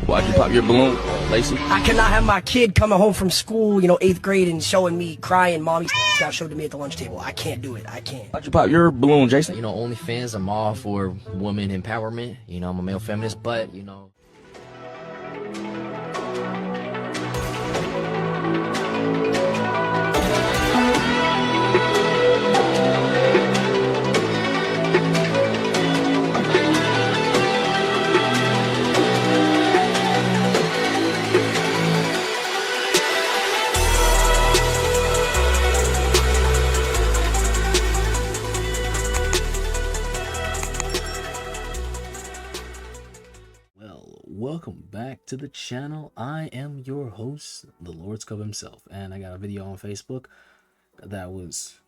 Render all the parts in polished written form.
Why'd you pop your balloon, Lacey? I cannot have my kid coming home from school, 8th grade, and showing me crying, mommy got showed to me at the lunch table. I can't do it. I can't. Why'd you pop your balloon, Jason? OnlyFans, I'm all for woman empowerment. I'm a male feminist, but, Welcome back to the channel. I am your host, the Lord's Cub himself, and I got a video on Facebook that was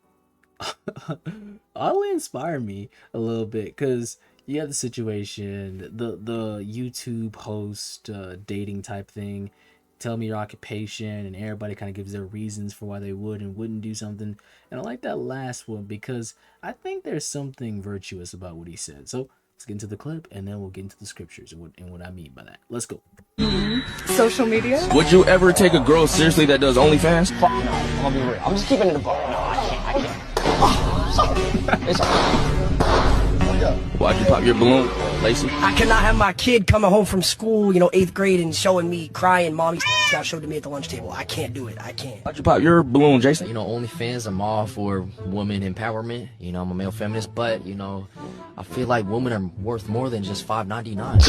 oddly inspired me a little bit, because you have the situation, the YouTube host dating type thing, tell me your occupation, and everybody kind of gives their reasons for why they would and wouldn't do something. And I like that last one because I think there's something virtuous about what he said. So let's get into the clip, and then we'll get into the scriptures and what I mean by that. Let's go. Social media? Would you ever take a girl seriously that does OnlyFans? Fuck no, I'm gonna be real. I'm just keeping it a buck. No, I can't. Why'd you pop your balloon, Lacey? I cannot have my kid coming home from school, 8th grade, and showing me crying, mommy got showed to me at the lunch table. I can't do it. I can't. Why'd you pop your balloon, Jason? OnlyFans, I'm all for woman empowerment. I'm a male feminist, but, I feel like women are worth more than just $5.99.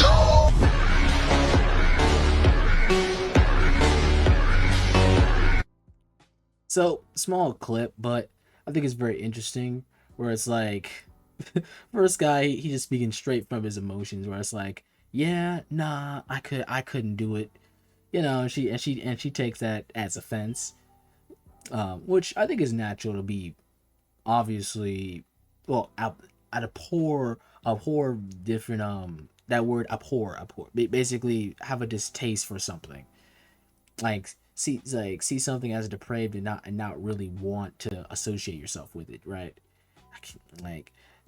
So, small clip, but I think it's very interesting, where it's like, first guy, he's just speaking straight from his emotions, where it's like, yeah, nah, I couldn't do it, and she takes that as offense, which I think is natural to be, obviously, well, abhor different, that word abhor, basically have a distaste for something, like see something as depraved and not really want to associate yourself with it, right?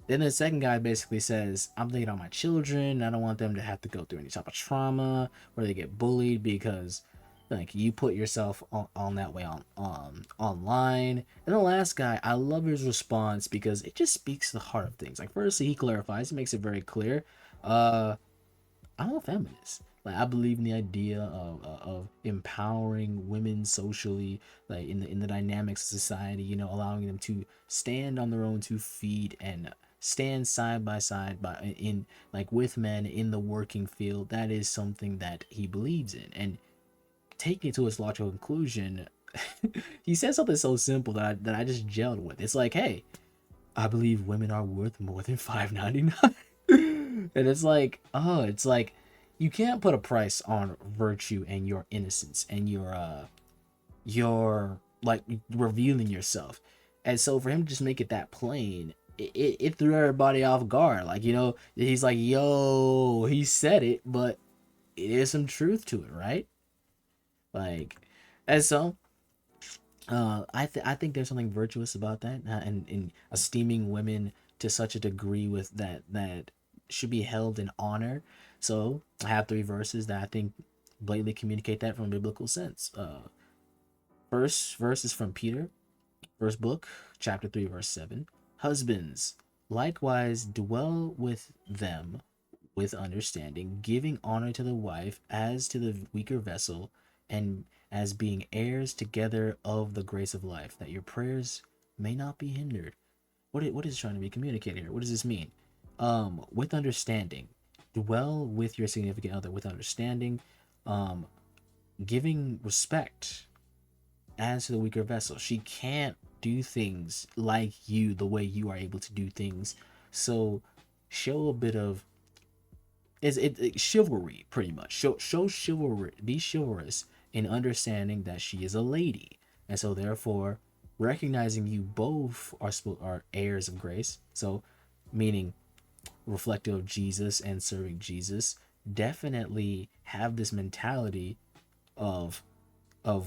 Then the second guy basically says, I'm thinking about my children. I don't want them to have to go through any type of trauma where they get bullied because you put yourself on that way on online. And the last guy, I love his response because it just speaks to the heart of things. Firstly, he clarifies, he makes it very clear. I'm a feminist. I believe in the idea of empowering women socially, in the dynamics of society, allowing them to stand on their own 2 feet and stand side by side with men in the working field. That is something that he believes in. And taking it to its logical conclusion, he said something so simple that I just gelled with. It's like, hey, I believe women are worth more than $5.99. And it's like, you can't put a price on virtue and your innocence and your revealing yourself. And so for him to just make it that plain, it threw everybody off guard. He's like, yo, he said it, but it is some truth to it, right? And so I think there's something virtuous about that, and in esteeming women to such a degree with that should be held in honor. So I have 3 verses that I think blatantly communicate that from a biblical sense. First verse is from Peter, first book, chapter 3, verse 7. Husbands, likewise dwell with them with understanding, giving honor to the wife as to the weaker vessel, and as being heirs together of the grace of life, that your prayers may not be hindered. What is trying to be communicated here? What does this mean? With understanding. Dwell with your significant other with understanding, giving respect as to the weaker vessel. She can't do things like you the way you are able to do things. So show a bit of chivalry, pretty much. Show chivalry, be chivalrous in understanding that she is a lady, and so therefore recognizing you both are heirs of grace. So meaning reflective of Jesus and serving Jesus, definitely have this mentality of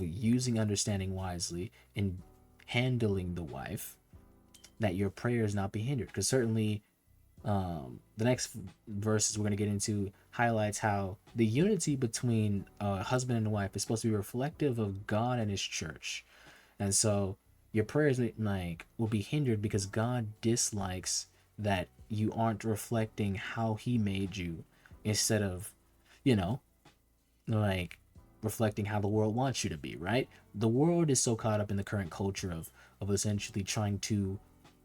using understanding wisely and handling the wife, that your prayers not be hindered. Because certainly The next verses we're going to get into highlights how the unity between a husband and a wife is supposed to be reflective of God and his church. And so your prayers like will be hindered because God dislikes that you aren't reflecting how he made you instead of, you know, like reflecting how the world wants you to be, right? The world is so caught up in the current culture of essentially trying to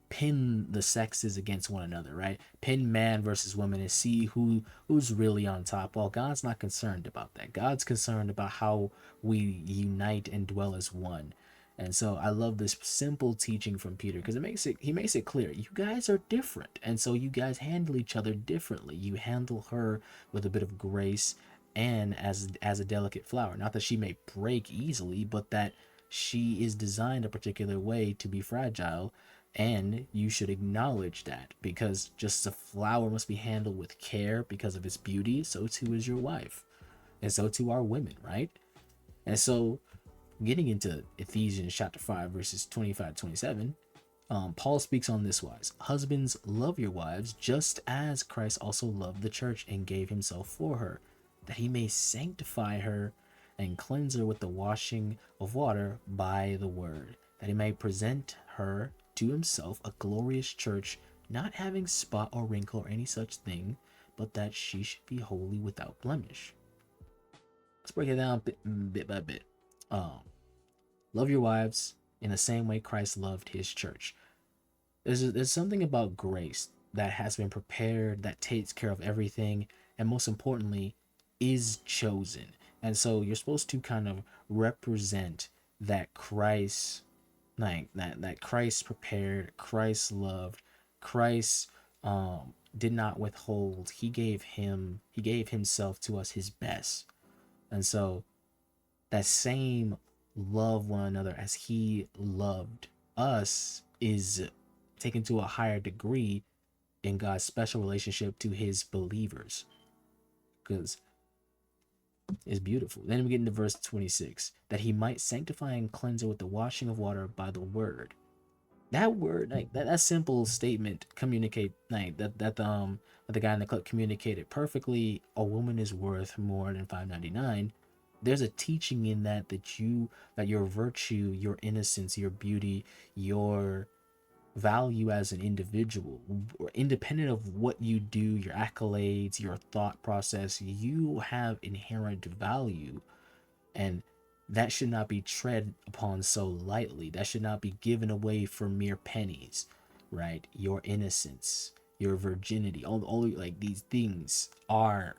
pin the sexes against one another, right? Pin man versus woman and see who's really on top. Well, God's not concerned about that. God's concerned about how we unite and dwell as one. And so I love this simple teaching from Peter because he makes it clear you guys are different. And so you guys handle each other differently. You handle her with a bit of grace and as a delicate flower. Not that she may break easily, but that she is designed a particular way to be fragile, and you should acknowledge that because just a flower must be handled with care because of its beauty, so too is your wife. And so too are women, right? And so getting into Ephesians chapter 5 verses 25-27, Paul speaks on this wise: husbands, love your wives just as Christ also loved the church and gave himself for her, that he may sanctify her and cleanse her with the washing of water by the word, that he may present her to himself a glorious church, not having spot or wrinkle or any such thing, but that she should be holy without blemish. Let's break it down bit by bit. Love your wives in the same way Christ loved his church. There's something about grace that has been prepared, that takes care of everything, and most importantly, is chosen. And so you're supposed to kind of represent that Christ, like that Christ prepared, Christ loved, Christ did not withhold. He gave himself to us, his best. And so that same love one another as he loved us is taken to a higher degree in God's special relationship to his believers, because it's beautiful. Then we get into verse 26, that he might sanctify and cleanse her with the washing of water by the word. That word, like that simple statement communicate like that the guy in the clip communicated perfectly. A woman is worth more than $5.99. There's a teaching in that your virtue, your innocence, your beauty, your value as an individual, independent of what you do, your accolades, your thought process, you have inherent value, and that should not be tread upon so lightly. That should not be given away for mere pennies, right? Your innocence, your virginity, all like these things are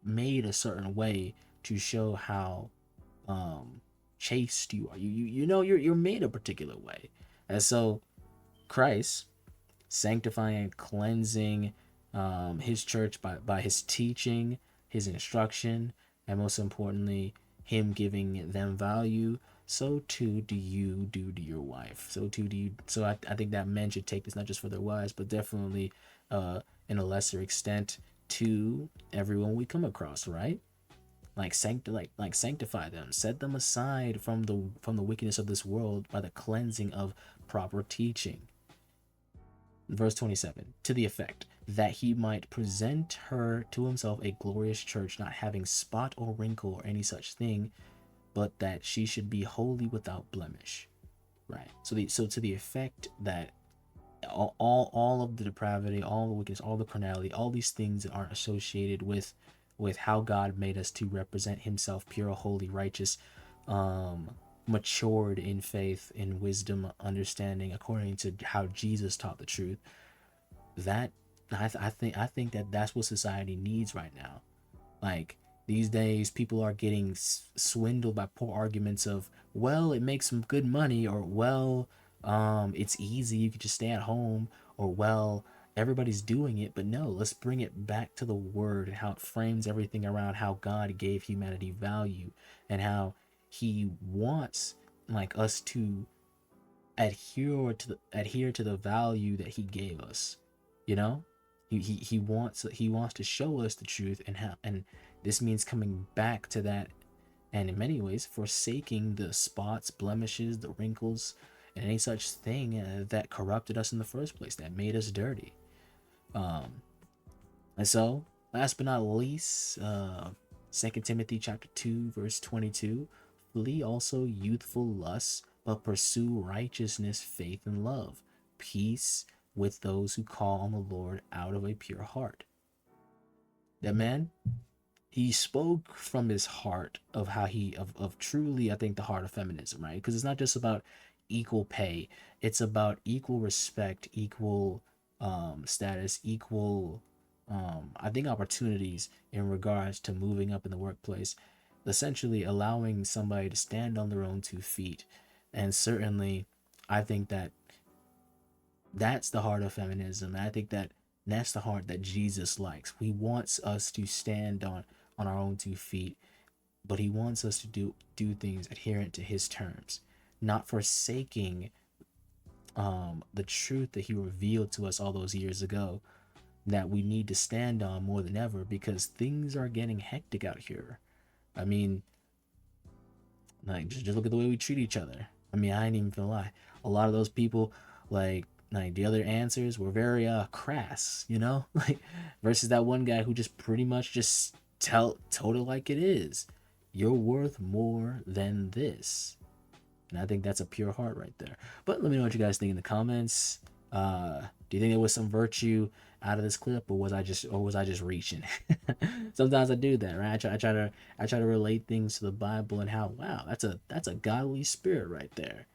made a certain way to show how chaste you are. You know you're made a particular way. And so Christ sanctifying, cleansing his church by his teaching, his instruction, and most importantly, him giving them value, so too do you do to your wife. So too do you. So I think that men should take this not just for their wives, but definitely in a lesser extent to everyone we come across, right? Like sanctify them, set them aside from the wickedness of this world by the cleansing of proper teaching. Verse 27, to the effect that he might present her to himself a glorious church, not having spot or wrinkle or any such thing, but that she should be holy without blemish. Right. So to the effect that all of the depravity, all the wickedness, all the carnality, all these things that aren't associated with how God made us to represent himself, pure, holy, righteous, matured in faith, in wisdom, understanding, according to how Jesus taught the truth. That I think that that's what society needs right now. Like these days, people are getting swindled by poor arguments of, well, it makes some good money, or well, it's easy, you could just stay at home, or well, everybody's doing it. But no, let's bring it back to the word and how it frames everything around how God gave humanity value and how he wants like us to adhere to the value that he gave us. You know, he wants to show us the truth, and this means coming back to that, and in many ways forsaking the spots, blemishes, the wrinkles, and any such thing that corrupted us in the first place, that made us dirty. And so, last but not least, 2 Timothy chapter 2, verse 22, flee also youthful lusts, but pursue righteousness, faith, and love, peace with those who call on the Lord out of a pure heart. That man, he spoke from his heart of how of truly, I think, the heart of feminism, right? Because it's not just about equal pay, it's about equal respect, equal status, equal I think opportunities in regards to moving up in the workplace, essentially allowing somebody to stand on their own 2 feet. And certainly I think that that's the heart of feminism. I think that that's the heart that Jesus likes. He wants us to stand on our own 2 feet, but he wants us to do things adherent to his terms, not forsaking the truth that he revealed to us all those years ago, that we need to stand on more than ever, because things are getting hectic out here. I mean, like, just look at the way we treat each other. I mean, I ain't even gonna lie. A lot of those people, like the other answers were very crass, you know? Like, versus that one guy who just pretty much just told it like it is. You're worth more than this. And I think that's a pure heart right there. But let me know what you guys think in the comments. Do you think there was some virtue out of this clip, or was I just reaching? Sometimes I do that, right? I try to relate things to the Bible, and how, wow, that's a godly spirit right there.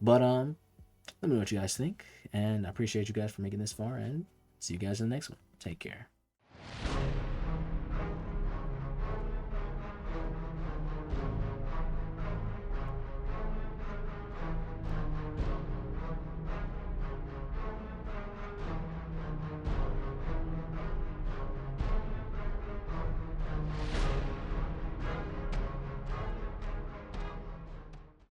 But let me know what you guys think, and I appreciate you guys for making this far, and see you guys in the next one. Take care.